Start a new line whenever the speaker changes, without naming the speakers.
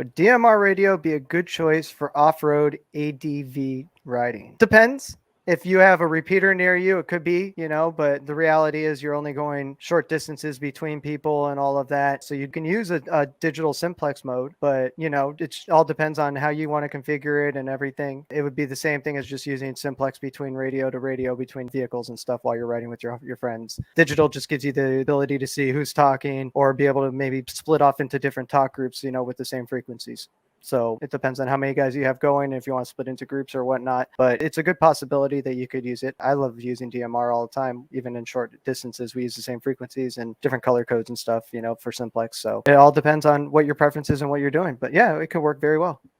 Would DMR radio be a good choice for off-road ADV riding? Depends. If you have a repeater near you, it could be, but the reality is you're only going short distances between people and all of that. So you can use a digital simplex mode, but it all depends on how you want to configure it and everything. It would be the same thing as just using simplex between radio to radio between vehicles and stuff while you're riding with your friends. Digital just gives you the ability to see who's talking or be able to maybe split off into different talk groups, with the same frequencies. So it depends on how many guys you have going, if you want to split into groups or whatnot. But it's a good possibility that you could use it. I love using DMR all the time. Even in short distances, we use the same frequencies and different color codes and stuff, for simplex. So it all depends on what your preference is and what you're doing. But yeah, it could work very well.